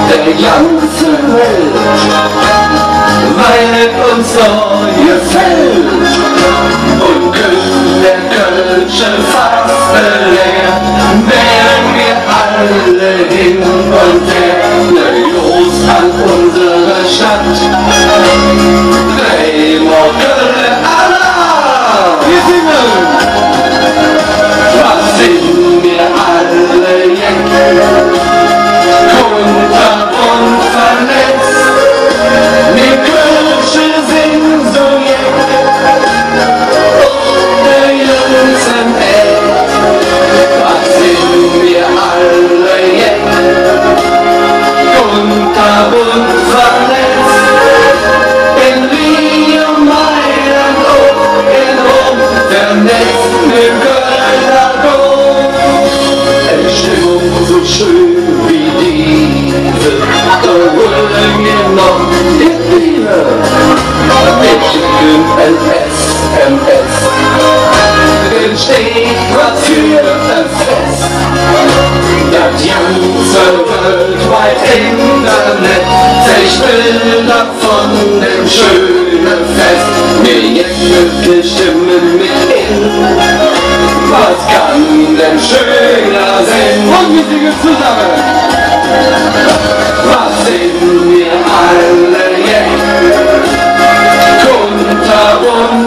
der ganzen Welt, weil uns so gefällt. Und der Kölsche fast leer, wären wir alle hin und her. Los an unsere Stadt, Bremer, Köln, Allah! Wir singen! Was sind wir alle jetzt? Kunterbunt vernetzt, wir Kölsche sind so jetzt, der ganzen Welt. Was sind wir alle jetzt? Kunterbunt vernetzt, in Rio, Mailand, in Rom, vernetzt mit Kölner Dom. Eine Stimmung so schön wie diese, da wollen wir noch in Liebe. Wir schicken ein SMS, drin steht was für ein Fest. Das ganze weltweit Internet zeigt Bilder von dem schönen Fest. Wir jetzt wirklich stimmen mit in. Was kann denn schöner sein? Und wir singen zusammen. Was sind wir alle jetzt? Kunterbunt